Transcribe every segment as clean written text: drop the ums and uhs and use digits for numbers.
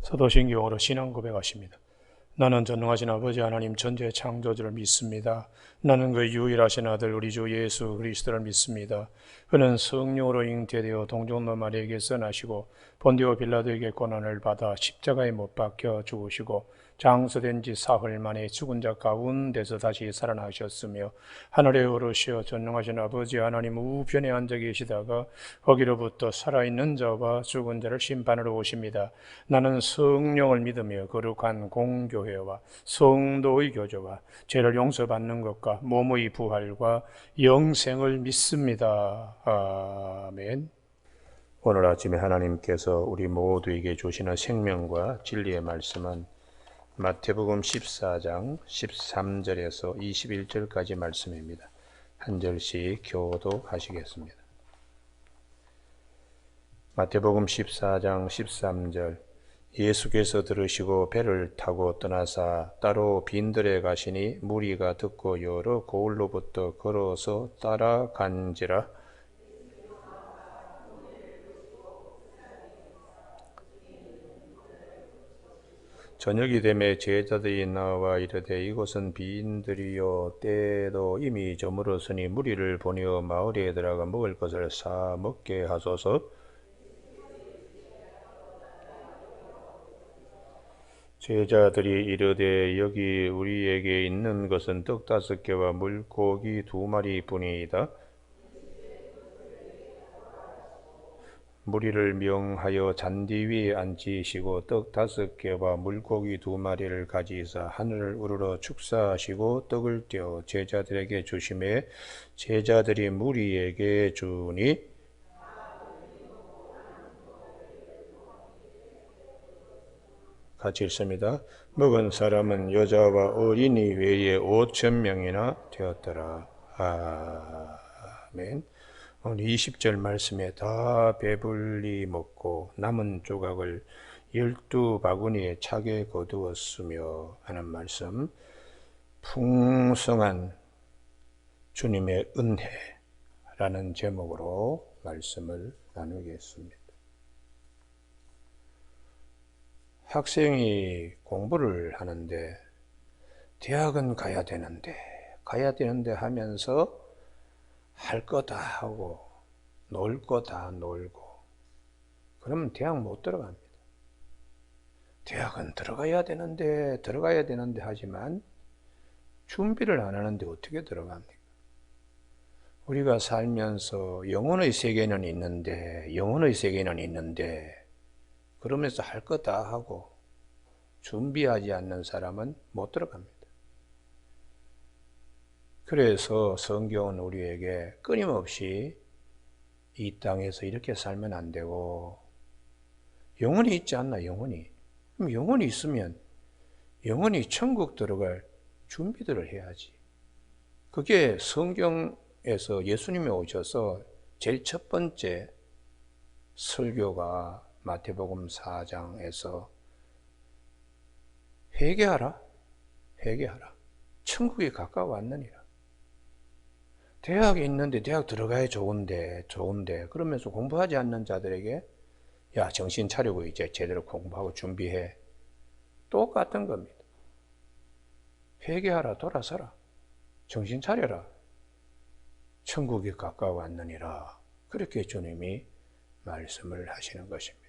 사도신경으로 신앙 고백하십니다. 나는 전능하신 아버지 하나님 전지의 창조주를 믿습니다. 나는 그 유일하신 아들 우리 주 예수 그리스도를 믿습니다. 그는 성령으로 잉태되어 동정녀 마리아에게서 나시고 본디오 빌라도에게 고난을 받아 십자가에 못 박혀 죽으시고 장서된 지 사흘 만에 죽은 자 가운데서 다시 살아나셨으며 하늘에 오르시어 전능하신 아버지 하나님 우편에 앉아 계시다가 거기로부터 살아있는 자와 죽은 자를 심판하러 오십니다. 나는 성령을 믿으며 거룩한 공교회와 성도의 교제와 죄를 용서받는 것과 몸의 부활과 영생을 믿습니다. 아멘. 오늘 아침에 하나님께서 우리 모두에게 주시는 생명과 진리의 말씀은 마태복음 14장 13절에서 21절까지 말씀입니다. 한 절씩 교독하시겠습니다. 마태복음 14장 13절 예수께서 들으시고 배를 타고 떠나사 따로 빈들에 가시니 무리가 듣고 여러 고을로부터 걸어서 따라간지라. 저녁이 되매 제자들이 나와 이르되 이곳은 빈들이요 때도 이미 저물었으니 무리를 보내어 마을에 들어가 먹을 것을 사 먹게 하소서. 제자들이 이르되 여기 우리에게 있는 것은 떡 5개와 물고기 2마리뿐이다. 무리를 명하여 잔디 위에 앉히시고 떡 5개와 물고기 2마리를 가지사 하늘을 우러러 축사하시고 떡을 떼어 제자들에게 주시매 제자들이 무리에게 주니 같이 읽습니다. 먹은 사람은 여자와 어린이 외에 5,000명이나 되었더라. 아멘. 오늘 20절 말씀에 다 배불리 먹고 남은 조각을 12바구니에 차게 거두었으며 하는 말씀, 풍성한 주님의 은혜라는 제목으로 말씀을 나누겠습니다. 학생이 공부를 하는데 대학은 가야 되는데 하면서 할 거 다 하고 놀 거 다 놀고 그러면 대학 못 들어갑니다. 대학은 들어가야 되는데 하지만 준비를 안 하는데 어떻게 들어갑니까? 우리가 살면서 영혼의 세계는 있는데 그러면서 할 거 다 하고 준비하지 않는 사람은 못 들어갑니다. 그래서 성경은 우리에게 끊임없이 이 땅에서 이렇게 살면 안 되고 영혼이 있지 않나, 영혼이. 그럼 영혼이 있으면 영혼이 천국 들어갈 준비들을 해야지. 그게 성경에서 예수님이 오셔서 제일 첫 번째 설교가 마태복음 4장에서 회개하라. 천국이 가까워왔느니라. 대학에 있는데 대학 들어가야 좋은데 그러면서 공부하지 않는 자들에게 야 정신 차리고 이제 제대로 공부하고 준비해. 똑같은 겁니다. 회개하라, 돌아서라, 정신 차려라. 천국이 가까워왔느니라. 그렇게 주님이 말씀을 하시는 것입니다.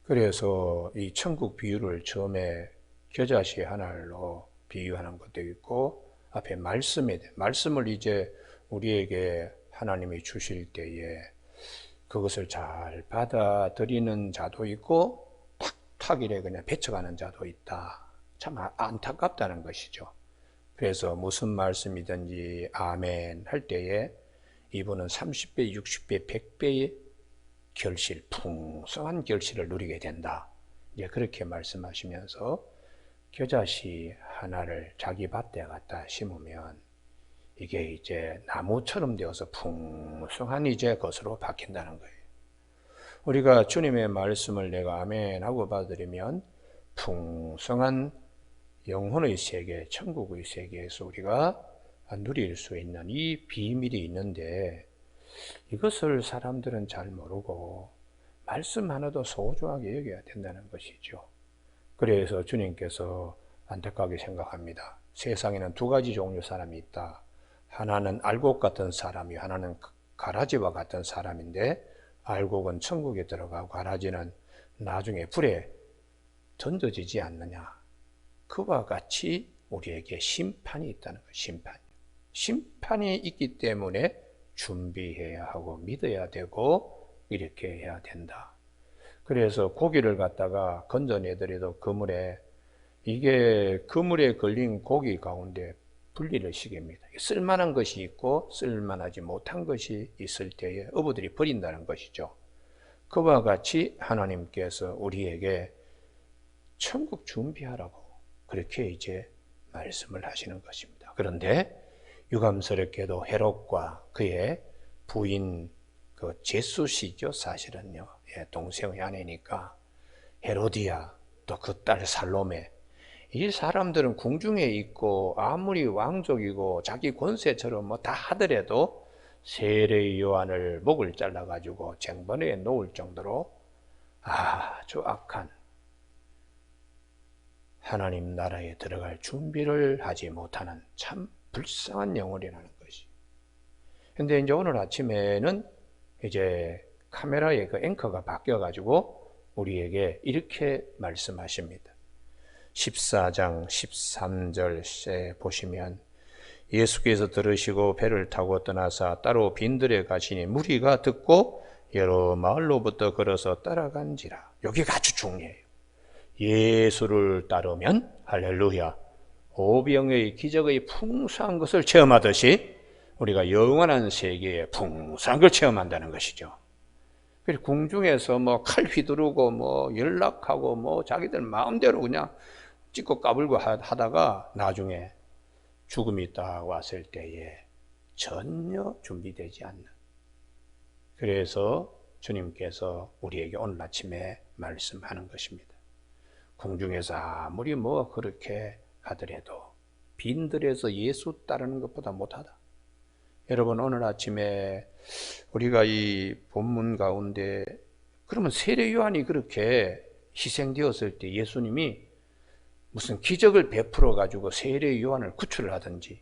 그래서 이 천국 비유를 처음에 겨자씨 하나로 비유하는 것도 있고 앞에 말씀을 이제 우리에게 하나님이 주실 때에 그것을 잘 받아들이는 자도 있고 탁 이래 그냥 뱉어가는 자도 있다. 참 안타깝다는 것이죠. 그래서 무슨 말씀이든지 아멘 할 때에 이분은 30배, 60배, 100배의 결실, 풍성한 결실을 누리게 된다. 이제 그렇게 말씀하시면서 겨자씨 하나를 자기 밭에 갖다 심으면 이게 이제 나무처럼 되어서 풍성한 이제 것으로 바뀐다는 거예요. 우리가 주님의 말씀을 내가 아멘 하고 받아들이면 풍성한 영혼의 세계, 천국의 세계에서 우리가 누릴 수 있는 이 비밀이 있는데 이것을 사람들은 잘 모르고 말씀 하나도 소중하게 여겨야 된다는 것이죠. 그래서 주님께서 안타깝게 생각합니다. 세상에는 두 가지 종류 사람이 있다. 하나는 알곡 같은 사람이, 하나는 가라지와 같은 사람인데, 알곡은 천국에 들어가고 가라지는 나중에 불에 던져지지 않느냐. 그와 같이 우리에게 심판이 있다는 거예요. 심판이 있기 때문에 준비해야 하고 믿어야 되고 이렇게 해야 된다. 그래서 고기를 갖다가 건져내더라도 그물에, 이게 그물에 걸린 고기 가운데 분리를 시킵니다. 쓸만한 것이 있고 쓸만하지 못한 것이 있을 때에 어부들이 버린다는 것이죠. 그와 같이 하나님께서 우리에게 천국 준비하라고 그렇게 이제 말씀을 하시는 것입니다. 그런데 유감스럽게도 헤롯과 그의 부인 그 제수시죠, 사실은요. 동생의 아내니까 헤로디아, 또 그 딸 살로메, 이 사람들은 궁중에 있고 아무리 왕족이고 자기 권세처럼 뭐 다 하더라도 세례 요한을 목을 잘라가지고 쟁반에 놓을 정도로 아주 악한, 하나님 나라에 들어갈 준비를 하지 못하는 참 불쌍한 영혼이라는 것이. 근데 이제 오늘 아침에는 이제 카메라의 그 앵커가 바뀌어가지고 우리에게 이렇게 말씀하십니다. 14장 13절에 보시면 예수께서 들으시고 배를 타고 떠나사 따로 빈들에 가시니 무리가 듣고 여러 마을로부터 걸어서 따라간지라. 여기가 아주 중요해요. 예수를 따르면 할렐루야, 오병의 기적의 풍성한 것을 체험하듯이 우리가 영원한 세계의 풍성한 걸 체험한다는 것이죠. 그래서 궁중에서 뭐 칼 휘두르고 뭐 연락하고 뭐 자기들 마음대로 그냥 찍고 까불고 하다가 나중에 죽음이 딱 왔을 때에 전혀 준비되지 않는. 그래서 주님께서 우리에게 오늘 아침에 말씀하는 것입니다. 궁중에서 아무리 뭐 그렇게 하더라도 빈들에서 예수 따르는 것보다 못하다. 여러분, 오늘 아침에 우리가 이 본문 가운데, 그러면 세례 요한이 그렇게 희생되었을 때 예수님이 무슨 기적을 베풀어 가지고 세례 요한을 구출을 하든지,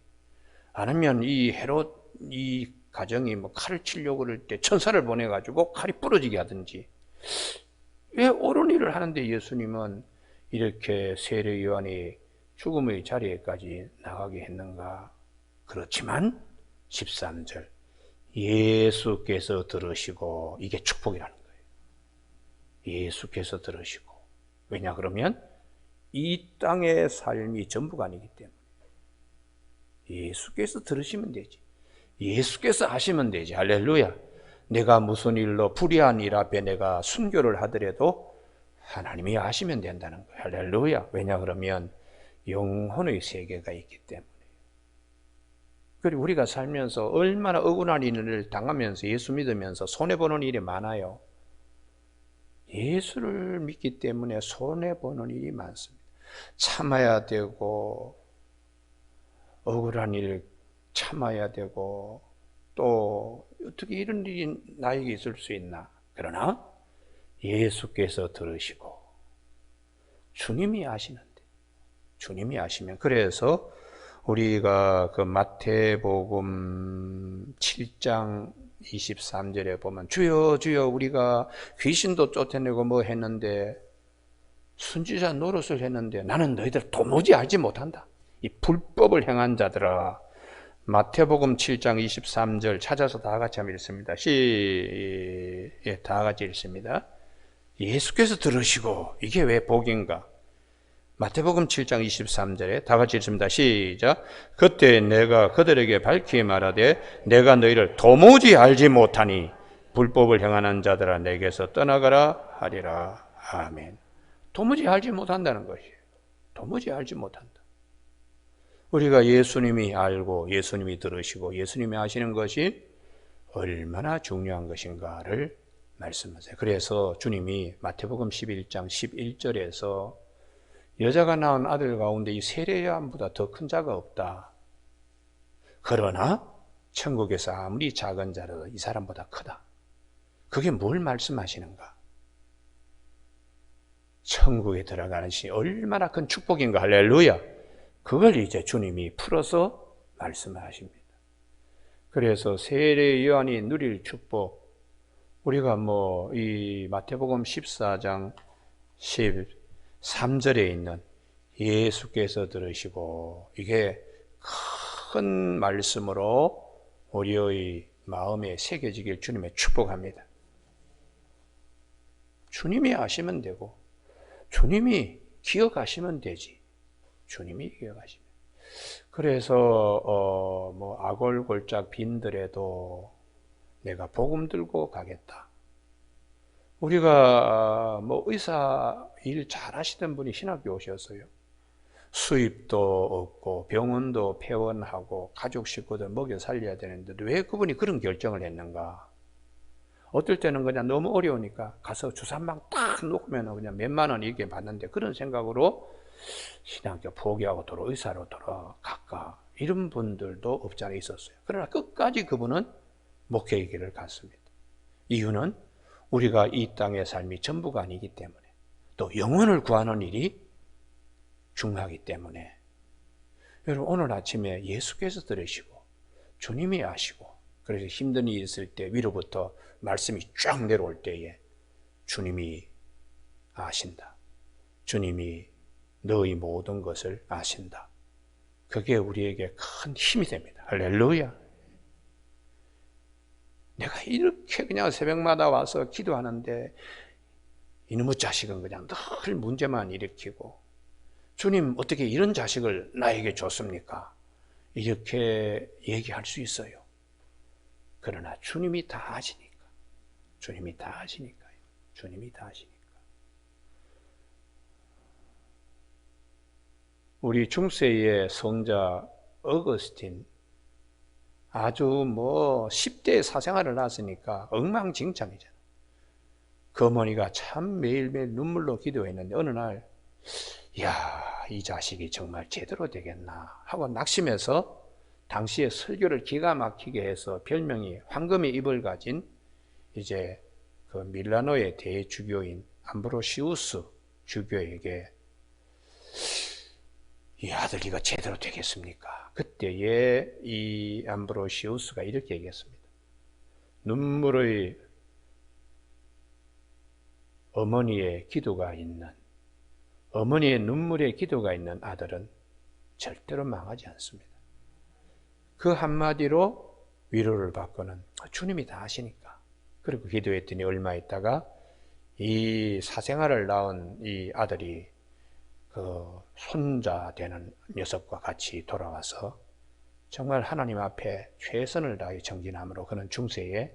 아니면 이 헤롯 이 가정이 뭐 칼을 치려고 그럴 때 천사를 보내 가지고 칼이 부러지게 하든지, 왜 옳은 일을 하는데 예수님은 이렇게 세례 요한이 죽음의 자리에까지 나가게 했는가? 그렇지만 13절, 예수께서 들으시고, 이게 축복이라는 거예요. 예수께서 들으시고. 왜냐 그러면 이 땅의 삶이 전부가 아니기 때문에 예수께서 들으시면 되지. 예수께서 하시면 되지. 할렐루야. 내가 무슨 일로 불의한 일 앞에 내가 순교를 하더라도 하나님이 하시면 된다는 거예요. 할렐루야. 왜냐 그러면 영혼의 세계가 있기 때문에. 그리고 우리가 살면서 얼마나 억울한 일을 당하면서 예수 믿으면서 손해보는 일이 많아요. 예수를 믿기 때문에 손해보는 일이 많습니다. 참아야 되고, 억울한 일을 참아야 되고, 또 어떻게 이런 일이 나에게 있을 수 있나? 그러나 예수께서 들으시고 주님이 아시는데, 주님이 아시면, 그래서 우리가 그 마태복음 7장 23절에 보면 주여 주여 우리가 귀신도 쫓아내고 뭐 했는데, 순지자 노릇을 했는데 나는 너희들 도무지 알지 못한다. 이 불법을 행한 자들아. 마태복음 7장 23절 찾아서 다 같이 한번 읽습니다. 다 같이 읽습니다. 예수께서 들으시고, 이게 왜 복인가? 마태복음 7장 23절에 다 같이 읽습니다. 시작. 그때 내가 그들에게 밝히 말하되 내가 너희를 도무지 알지 못하니 불법을 행하는 자들아 내게서 떠나가라 하리라. 아멘. 도무지 알지 못한다는 것이에요. 도무지 알지 못한다. 우리가 예수님이 알고 예수님이 들으시고 예수님이 하시는 것이 얼마나 중요한 것인가를 말씀하세요. 그래서 주님이 마태복음 11장 11절에서 여자가 낳은 아들 가운데 이 세례 요한보다 더 큰 자가 없다. 그러나 천국에서 아무리 작은 자라도 이 사람보다 크다. 그게 뭘 말씀하시는가? 천국에 들어가는 것이 얼마나 큰 축복인가. 할렐루야. 그걸 이제 주님이 풀어서 말씀을 하십니다. 그래서 세례 요한이 누릴 축복, 우리가 이 마태복음 14장 13절에 있는 예수께서 들으시고, 이게 큰 말씀으로 우리의 마음에 새겨지길 주님의 축복합니다. 주님이 아시면 되고, 주님이 기억하시면 되지. 주님이 기억하시면. 그래서 아골골짝 빈들에도 내가 복음 들고 가겠다. 우리가 의사 일 잘하시던 분이 신학교 오셨어요. 수입도 없고 병원도 폐원하고 가족 식구들 먹여 살려야 되는데 왜 그분이 그런 결정을 했는가? 어떨 때는 그냥 너무 어려우니까 가서 주사망 딱 놓으면 그냥 몇만 원 이렇게 받는데, 그런 생각으로 신학교 포기하고 의사로 돌아갈까? 이런 분들도 없지 않아 있었어요. 그러나 끝까지 그분은 목회의 길을 갔습니다. 이유는 우리가 이 땅의 삶이 전부가 아니기 때문에, 또 영혼을 구하는 일이 중요하기 때문에. 여러분, 오늘 아침에 예수께서 들으시고 주님이 아시고, 그래서 힘든 일이 있을 때 위로부터 말씀이 쫙 내려올 때에 주님이 아신다. 주님이 너의 모든 것을 아신다. 그게 우리에게 큰 힘이 됩니다. 할렐루야. 내가 이렇게 그냥 새벽마다 와서 기도하는데 이놈의 자식은 그냥 늘 문제만 일으키고, 주님 어떻게 이런 자식을 나에게 줬습니까? 이렇게 얘기할 수 있어요. 그러나 주님이 다 아시니까. 주님이 다 아시니까요. 주님이 다 아시니까. 우리 중세의 성자 어거스틴, 아주 10대 사생활을 낳았으니까 엉망진창이잖아. 그 어머니가 참 매일매일 눈물로 기도했는데, 어느 날 이 자식이 정말 제대로 되겠나 하고 낙심해서 당시에 설교를 기가 막히게 해서 별명이 황금의 입을 가진 이제 그 밀라노의 대주교인 암브로시우스 주교에게, 이 아들 이거 제대로 되겠습니까? 그때에 이 암브로시우스가 이렇게 얘기했습니다. 어머니의 눈물의 기도가 있는 아들은 절대로 망하지 않습니다. 그 한마디로 위로를 받고는 주님이 다 아시니까. 그리고 기도했더니 얼마 있다가 이 사생활을 낳은 이 아들이 그 손자 되는 녀석과 같이 돌아와서 정말 하나님 앞에 최선을 다해 정진함으로 그는 중세의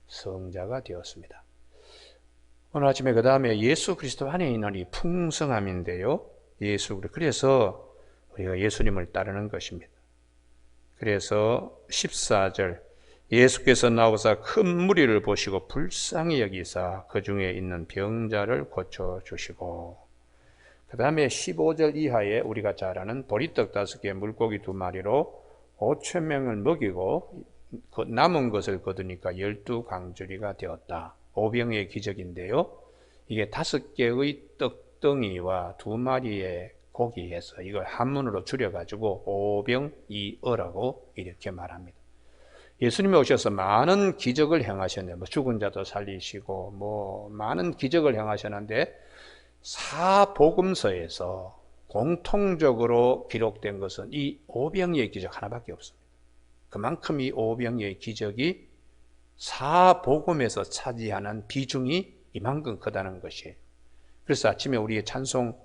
성자가 되었습니다. 오늘 아침에 그 다음에 예수 그리스도 안에 있는 이 풍성함인데요. 그래서 우리가 예수님을 따르는 것입니다. 그래서 14절, 예수께서 나오사 큰 무리를 보시고 불쌍히 여기사 그 중에 있는 병자를 고쳐주시고, 그 다음에 15절 이하에 우리가 잘 아는 보리떡 5개 물고기 2마리로 5,000명을 먹이고 남은 것을 거두니까 12강주리가 되었다. 오병의 기적인데요. 이게 5개의 떡덩이와 2마리의 고기해서 이걸 한문으로 줄여가지고 오병이어라고 이렇게 말합니다. 예수님이 오셔서 많은 기적을 행하셨는데, 죽은 자도 살리시고 많은 기적을 행하셨는데, 사복음서에서 공통적으로 기록된 것은 이 오병이의 기적 하나밖에 없습니다. 그만큼 이 오병이의 기적이 사복음에서 차지하는 비중이 이만큼 크다는 것이에요. 그래서 아침에 우리의 찬송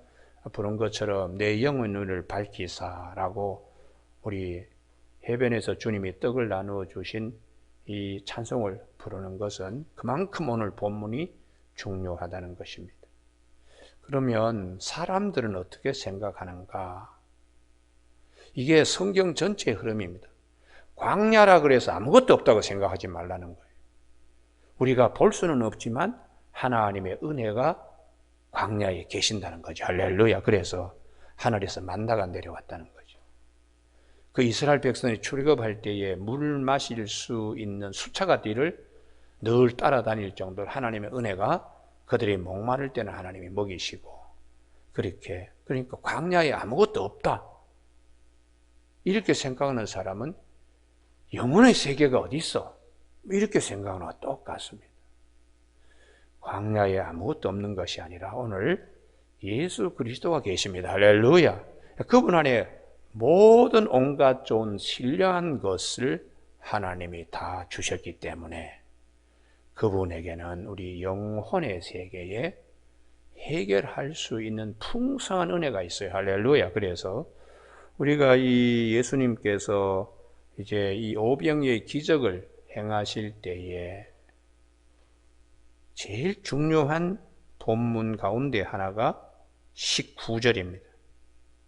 부른 것처럼 내 영의 눈을 밝히사라고 우리 해변에서 주님이 떡을 나누어 주신 이 찬송을 부르는 것은 그만큼 오늘 본문이 중요하다는 것입니다. 그러면 사람들은 어떻게 생각하는가? 이게 성경 전체의 흐름입니다. 광야라 그래서 아무것도 없다고 생각하지 말라는 거예요. 우리가 볼 수는 없지만 하나님의 은혜가 광야에 계신다는 거죠. 할렐루야. 그래서 하늘에서 만나가 내려왔다는 거죠. 그 이스라엘 백성이 출애굽할 때에 물 마실 수 있는 수차가 뒤를 늘 따라다닐 정도로 하나님의 은혜가 그들이 목마를 때는 하나님이 먹이시고, 그러니까 광야에 아무것도 없다 이렇게 생각하는 사람은 영혼의 세계가 어디 있어? 이렇게 생각하는 거와 똑같습니다. 광야에 아무것도 없는 것이 아니라 오늘 예수 그리스도가 계십니다. 할렐루야. 그분 안에 모든 온갖 좋은 신령한 것을 하나님이 다 주셨기 때문에 그분에게는 우리 영혼의 세계에 해결할 수 있는 풍성한 은혜가 있어요. 할렐루야. 그래서 우리가 이 예수님께서 이제 이 오병이의 기적을 행하실 때에 제일 중요한 본문 가운데 하나가 19절입니다.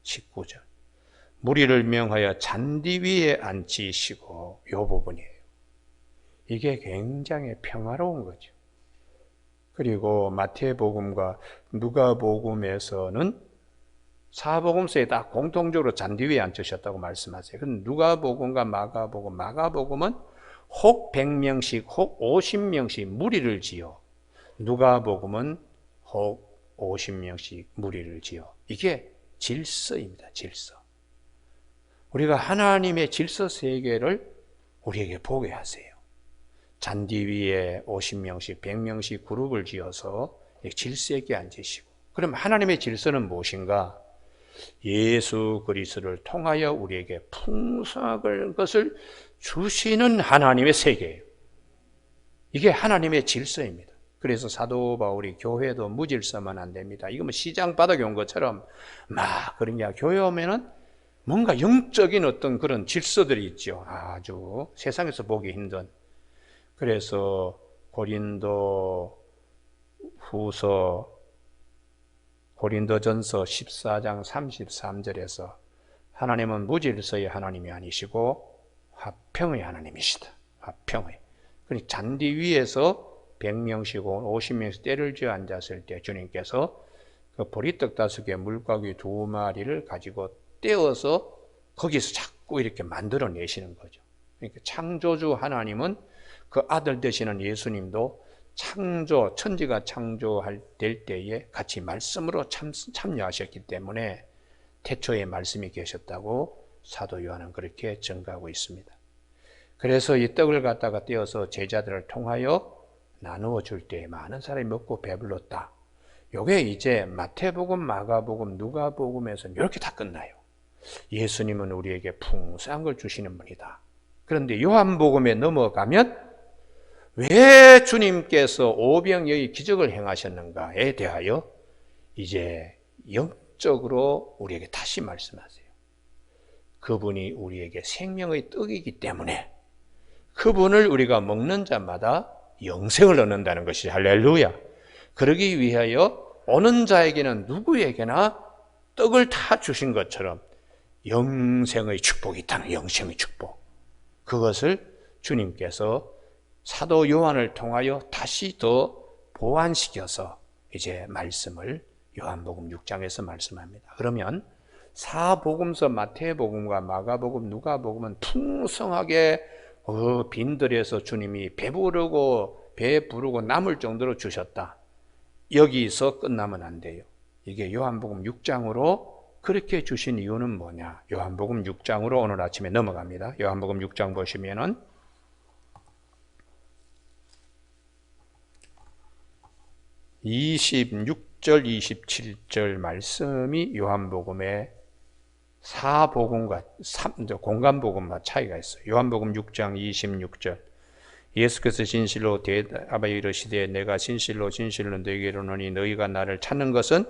19절. 무리를 명하여 잔디 위에 앉히시고 이 부분이에요. 이게 굉장히 평화로운 거죠. 그리고 마태복음과 누가복음에서는 사복음서에 다 공통적으로 잔디 위에 앉으셨다고 말씀하세요. 근데 누가복음과 마가복음은 혹 100명씩 혹 50명씩 무리를 지어 누가복음은 혹 50명씩 무리를 지어 이게 질서입니다. 질서. 우리가 하나님의 질서 세계를 우리에게 보게 하세요. 잔디 위에 50명씩 100명씩 그룹을 지어서 질서 있게 앉으시고 그럼 하나님의 질서는 무엇인가? 예수 그리스도를 통하여 우리에게 풍성한 것을 주시는 하나님의 세계예요. 이게 하나님의 질서입니다. 그래서 사도 바울이 교회도 무질서만 안 됩니다. 이거 뭐 시장 바닥에 온 것처럼 막 그러냐. 교회 오면은 뭔가 영적인 어떤 그런 질서들이 있죠. 아주 세상에서 보기 힘든. 그래서 고린도전서 14장 33절에서 하나님은 무질서의 하나님이 아니시고 화평의 하나님이시다. 화평의. 그러니까 잔디 위에서 100명씩 50명씩 때를 지어 앉았을 때 주님께서 그 보리떡 5개 물고기 2마리를 가지고 떼어서 거기서 자꾸 이렇게 만들어내시는 거죠. 그러니까 창조주 하나님은 그 아들 되시는 예수님도 창조, 천지가 될 때에 같이 말씀으로 참여하셨기 때문에 태초에 말씀이 계셨다고 사도 요한은 그렇게 증거하고 있습니다. 그래서 이 떡을 갖다가 떼어서 제자들을 통하여 나누어 줄 때에 많은 사람이 먹고 배불렀다. 요게 이제 마태복음, 마가복음, 누가복음에서는 이렇게 다 끝나요. 예수님은 우리에게 풍성한 걸 주시는 분이다. 그런데 요한복음에 넘어가면 왜 주님께서 오병이의 기적을 행하셨는가에 대하여 이제 영적으로 우리에게 다시 말씀하세요. 그분이 우리에게 생명의 떡이기 때문에 그분을 우리가 먹는 자마다 영생을 얻는다는 것이 할렐루야. 그러기 위하여 오는 자에게는 누구에게나 떡을 다 주신 것처럼 영생의 축복이 있다는 영생의 축복. 그것을 주님께서 사도 요한을 통하여 다시 더 보완시켜서 이제 말씀을 요한복음 6장에서 말씀합니다. 그러면 사복음서 마태복음과 마가복음, 누가복음은 풍성하게 빈들에서 주님이 배부르고 남을 정도로 주셨다. 여기서 끝나면 안 돼요. 이게 요한복음 6장으로 그렇게 주신 이유는 뭐냐? 요한복음 6장으로 오늘 아침에 넘어갑니다. 요한복음 6장 보시면은 26절, 27절 말씀이 요한복음의 사복음과 공간복음과 차이가 있어요. 요한복음 6장 26절 예수께서 진실로 대답하여 이르시되 내가 진실로 너희에게 이르노니 너희가 나를 찾는 것은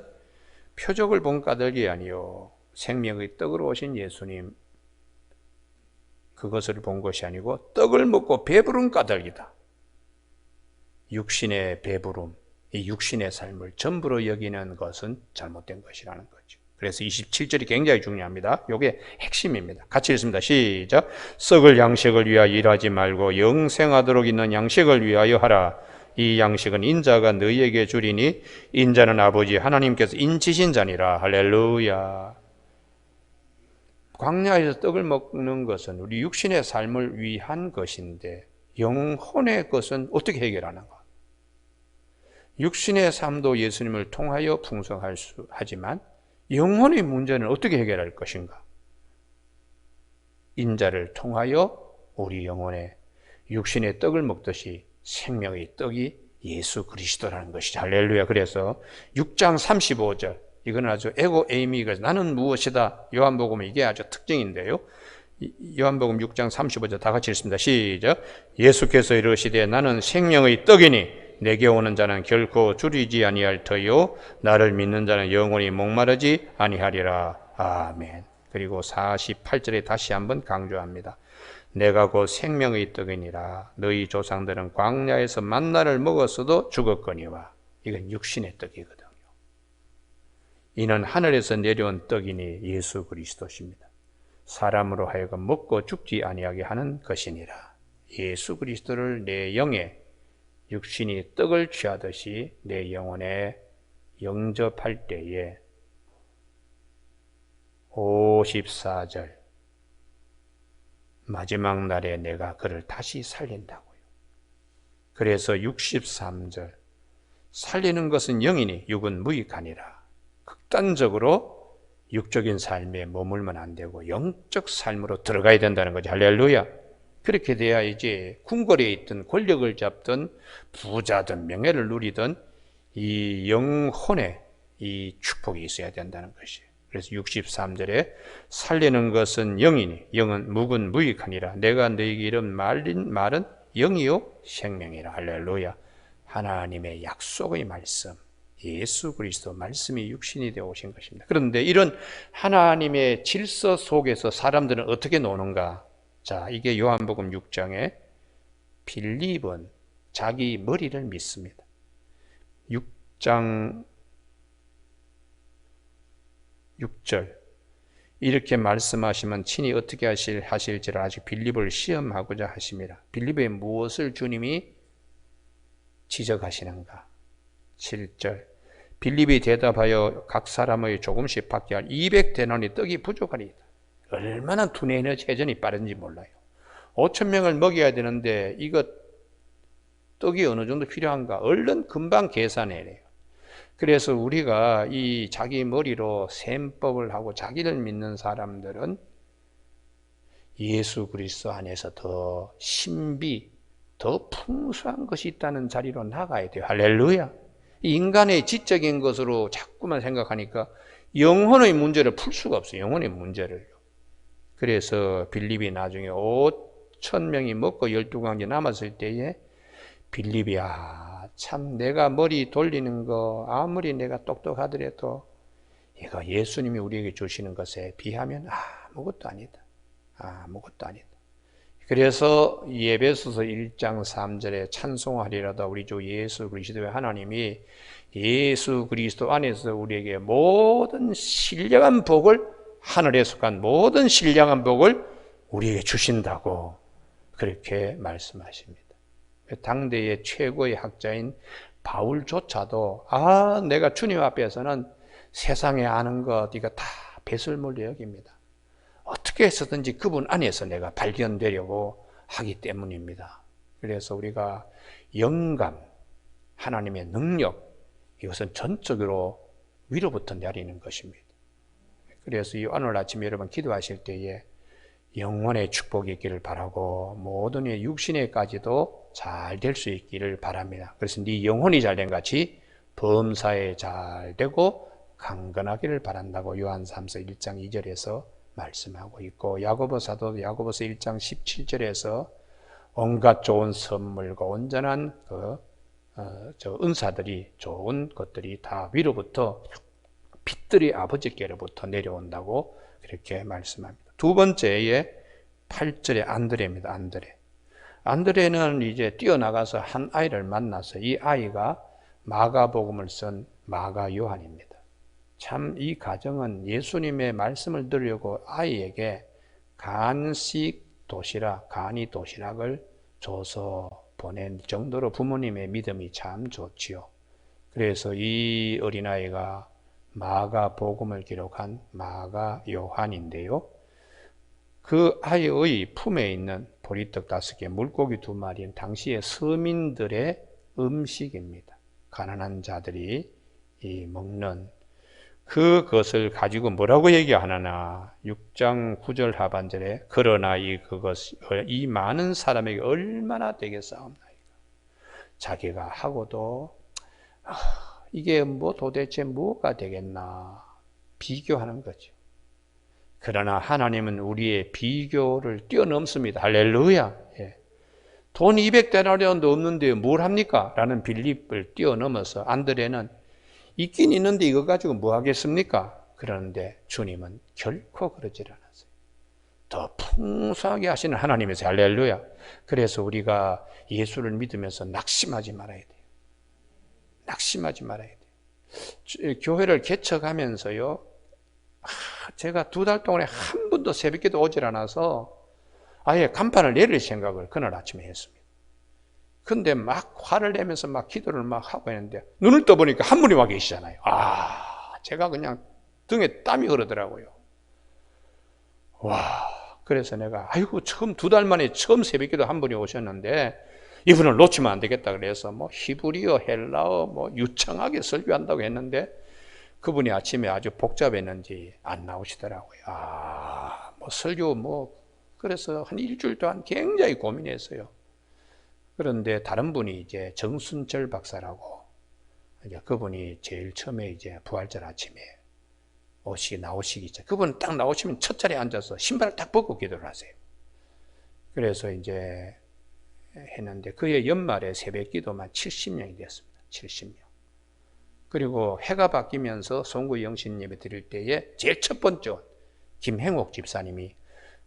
표적을 본 까닭이 아니요 생명의 떡으로 오신 예수님 그것을 본 것이 아니고 떡을 먹고 배부른 까닭이다. 육신의 배부름, 이 육신의 삶을 전부로 여기는 것은 잘못된 것이라는 거죠. 그래서 27절이 굉장히 중요합니다. 이게 핵심입니다. 같이 읽습니다. 시작. 썩을 양식을 위하여 일하지 말고 영생하도록 있는 양식을 위하여 하라. 이 양식은 인자가 너희에게 주리니 인자는 아버지 하나님께서 인치신 자니라. 할렐루야. 광야에서 떡을 먹는 것은 우리 육신의 삶을 위한 것인데 영혼의 것은 어떻게 해결하는가? 육신의 삶도 예수님을 통하여 풍성할 수 하지만 영혼의 문제는 어떻게 해결할 것인가? 인자를 통하여 우리 영혼의 육신의 떡을 먹듯이 생명의 떡이 예수 그리스도라는 것이죠. 할렐루야. 그래서 6장 35절, 이건 아주 에고 에이미가 나는 무엇이다. 요한복음 이게 아주 특징인데요. 요한복음 6장 35절 다 같이 읽습니다. 시작. 예수께서 이르시되 나는 생명의 떡이니 내게 오는 자는 결코 줄이지 아니할 터요 나를 믿는 자는 영원히 목마르지 아니하리라. 아멘. 그리고 48절에 다시 한번 강조합니다. 내가 곧 생명의 떡이니라. 너희 조상들은 광야에서 만나를 먹었어도 죽었거니와. 이건 육신의 떡이거든요. 이는 하늘에서 내려온 떡이니 예수 그리스도십니다. 사람으로 하여금 먹고 죽지 아니하게 하는 것이니라. 예수 그리스도를 내 영에 육신이 떡을 취하듯이 내 영혼에 영접할 때에 54절 마지막 날에 내가 그를 다시 살린다고요. 그래서 63절 살리는 것은 영이니 육은 무익하니라. 극단적으로 육적인 삶에 머물면 안 되고 영적 삶으로 들어가야 된다는 거죠. 할렐루야. 그렇게 돼야 이제 궁궐에 있던 권력을 잡던 부자든 명예를 누리던 이 영혼에 이 축복이 있어야 된다는 것이에요. 그래서 63절에 살리는 것은 영이니 영은 묵은 무익하니라. 내가 너희에게 이런 말은 영이요 생명이라. 할렐루야. 하나님의 약속의 말씀, 예수 그리스도 말씀이 육신이 되어 오신 것입니다. 그런데 이런 하나님의 질서 속에서 사람들은 어떻게 노는가? 자, 이게 요한복음 6장에 빌립은 자기 머리를 믿습니다. 6장 6절 이렇게 말씀하시면 친히 어떻게 하실지를 아직 빌립을 시험하고자 하십니다. 빌립의 무엇을 주님이 지적하시는가? 7절 빌립이 대답하여 각 사람의 조금씩 받게 할 200데나리 떡이 부족하리이다. 얼마나 두뇌의 회전이 빠른지 몰라요. 5,000명을 먹여야 되는데 이거 떡이 어느 정도 필요한가? 얼른 금방 계산해내요. 그래서 우리가 이 자기 머리로 셈법을 하고 자기를 믿는 사람들은 예수 그리스도 안에서 더 신비, 더 풍성한 것이 있다는 자리로 나가야 돼요. 할렐루야. 인간의 지적인 것으로 자꾸만 생각하니까 영혼의 문제를 풀 수가 없어요. 영혼의 문제를요. 그래서 빌립이 나중에 5,000명이 먹고 12광지 남았을 때에 빌립이 참 내가 머리 돌리는 거 아무리 내가 똑똑하더라도 이거 예수님이 우리에게 주시는 것에 비하면 아무것도 아니다. 아무것도 아니다. 그래서 에베소서 1장 3절에 찬송하리라다 우리 주 예수 그리스도의 하나님이 예수 그리스도 안에서 우리에게 모든 신령한 복을 하늘에 속한 모든 신령한 복을 우리에게 주신다고 그렇게 말씀하십니다. 당대의 최고의 학자인 바울조차도 내가 주님 앞에서는 세상에 아는 것 이거 다 배설물로 여깁니다. 어떻게 해서든지 그분 안에서 내가 발견되려고 하기 때문입니다. 그래서 우리가 영감, 하나님의 능력 이것은 전적으로 위로부터 내리는 것입니다. 그래서 오늘 아침 여러분 기도하실 때에 영원의 축복이 있기를 바라고 모든 육신에까지도 잘 될 수 있기를 바랍니다. 그래서 네 영혼이 잘된 같이 범사에 잘 되고 강건하기를 바란다고 요한 3서 1장 2절에서 말씀하고 있고 야고보 사도 야고보서 1장 17절에서 온갖 좋은 선물과 온전한 은사들이 좋은 것들이 다 위로부터 빛들이 아버지께로부터 내려온다고 그렇게 말씀합니다. 두 번째에 8절에 안드레입니다. 안드레는 이제 뛰어나가서 한 아이를 만나서 이 아이가 마가복음을 쓴 마가 요한입니다. 참 이 가정은 예수님의 말씀을 들으려고 아이에게 간이 도시락을 줘서 보낸 정도로 부모님의 믿음이 참 좋지요. 그래서 이 어린아이가 마가복음을 기록한 마가 요한인데요. 그 아이의 품에 있는 보리떡 5개, 물고기 2마리는 당시의 서민들의 음식입니다. 가난한 자들이 먹는 그것을 가지고 뭐라고 얘기하느냐. 6장 9절 하반절에 그러나 이 많은 사람에게 얼마나 되겠사옵나이까. 자기가 하고도 이게 뭐 도대체 뭐가 되겠나 비교하는 거죠. 그러나 하나님은 우리의 비교를 뛰어넘습니다. 할렐루야. 예. 돈 200데나리온도 없는데 뭘 합니까? 라는 빌립을 뛰어넘어서 안드레는 있긴 있는데 이거 가지고 뭐 하겠습니까? 그러는데 주님은 결코 그러질 않았어요. 더 풍성하게 하시는 하나님이세요. 할렐루야. 그래서 우리가 예수를 믿으면서 낙심하지 말아야 돼요. 낙심하지 말아야 돼요. 교회를 개척하면서요, 제가 2달 동안에 한 번도 새벽기도 오질 않아서 아예 간판을 내릴 생각을 그날 아침에 했습니다. 근데 막 화를 내면서 막 기도를 막 하고 있는데 눈을 떠보니까 한 분이 와 계시잖아요. 제가 그냥 등에 땀이 흐르더라고요. 그래서 내가 처음 2달 만에 처음 새벽기도 한 분이 오셨는데 이분을 놓치면 안 되겠다 그래서 뭐 히브리어, 헬라어 뭐 유창하게 설교한다고 했는데 그분이 아침에 아주 복잡했는지 안 나오시더라고요. 뭐 설교 그래서 한 일주일 동안 굉장히 고민했어요. 그런데 다른 분이 이제 정순철 박사라고 이제 그분이 제일 처음에 이제 부활절 아침에 나오시기 전 그분 딱 나오시면 첫 자리에 앉아서 신발을 딱 벗고 기도를 하세요. 그래서 이제 했는데 그의 연말에 새벽 기도만 70명이 되었습니다. 70명. 그리고 해가 바뀌면서 송구 영신 예배 드릴 때에 제일 첫 번째 김행옥 집사님이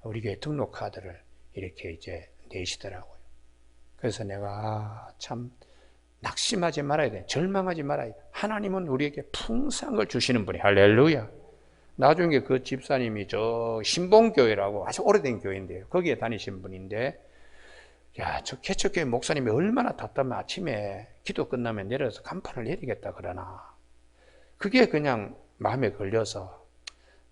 우리 교회 등록 카드를 이렇게 이제 내시더라고요. 그래서 내가 참 낙심하지 말아야 돼. 절망하지 말아야 돼. 하나님은 우리에게 풍성을 주시는 분이 할렐루야. 나중에 그 집사님이 저 신봉교회라고 아주 오래된 교회인데요. 거기에 다니신 분인데 저 개척교회 목사님이 얼마나 답답하면 아침에 기도 끝나면 내려서 간판을 내리겠다 그러나 그게 그냥 마음에 걸려서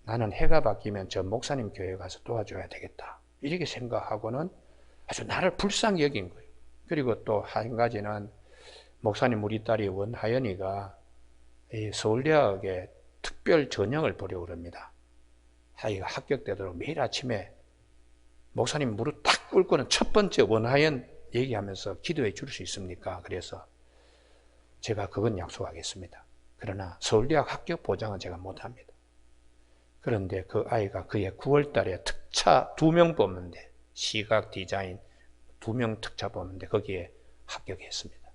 나는 해가 바뀌면 저 목사님 교회에 가서 도와줘야 되겠다 이렇게 생각하고는 아주 나를 불쌍히 여긴 거예요. 그리고 또 한 가지는 목사님 우리 딸이 원하연이가 서울대학에 특별 전형을 보려고 그럽니다. 합격되도록 매일 아침에 목사님 무릎 딱 꿇고는 첫 번째 원하연 얘기하면서 기도해 줄 수 있습니까? 그래서 제가 그건 약속하겠습니다. 그러나 서울대학 합격 보장은 제가 못합니다. 그런데 그 아이가 그해 9월 달에 특차 2명 뽑는데 시각 디자인 2명 특차 뽑는데 거기에 합격했습니다.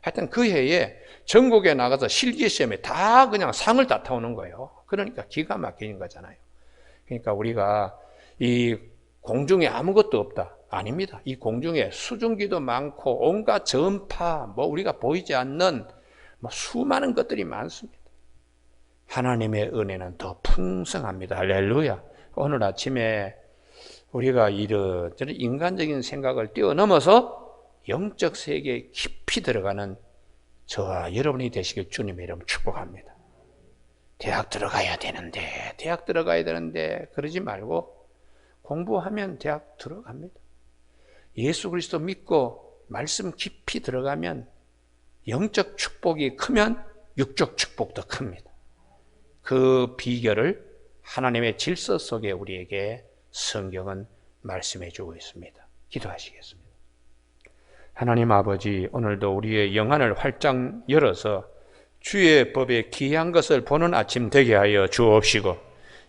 하여튼 그 해에 전국에 나가서 실기시험에 다 그냥 상을 다 타오는 거예요. 그러니까 기가 막히는 거잖아요. 그러니까 우리가 이 공중에 아무것도 없다. 아닙니다. 이 공중에 수증기도 많고 온갖 전파, 우리가 보이지 않는 수많은 것들이 많습니다. 하나님의 은혜는 더 풍성합니다. 할렐루야. 오늘 아침에 우리가 이런 인간적인 생각을 뛰어넘어서 영적 세계에 깊이 들어가는 저와 여러분이 되시길 주님의 이름 축복합니다. 대학 들어가야 되는데 그러지 말고 공부하면 대학 들어갑니다. 예수 그리스도 믿고 말씀 깊이 들어가면 영적 축복이 크면 육적 축복도 큽니다. 그 비결을 하나님의 질서 속에 우리에게 성경은 말씀해 주고 있습니다. 기도하시겠습니다. 하나님 아버지, 오늘도 우리의 영안을 활짝 열어서 주의 법에 귀한 것을 보는 아침 되게 하여 주옵시고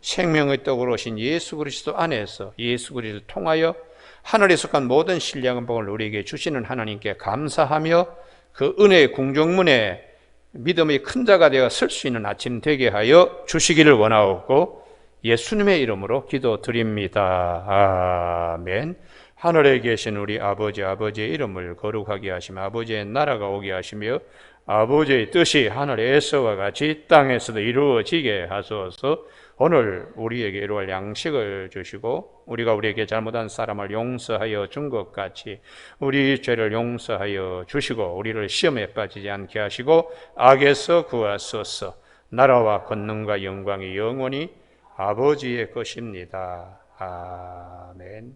생명의 떡으로 오신 예수 그리스도 안에서 예수 그리스도를 통하여 하늘에 속한 모든 신령한 복을 우리에게 주시는 하나님께 감사하며 그 은혜의 궁정문에 믿음의 큰 자가 되어 설 수 있는 아침 되게 하여 주시기를 원하옵고 예수님의 이름으로 기도드립니다. 아멘. 하늘에 계신 우리 아버지의 이름을 거룩하게 하시며 아버지의 나라가 오게 하시며 아버지의 뜻이 하늘에서와 같이 땅에서도 이루어지게 하소서. 오늘 우리에게 이루어갈 양식을 주시고 우리가 우리에게 잘못한 사람을 용서하여 준 것 같이 우리 죄를 용서하여 주시고 우리를 시험에 빠지지 않게 하시고 악에서 구하소서. 나라와 권능과 영광이 영원히 아버지의 것입니다. 아멘.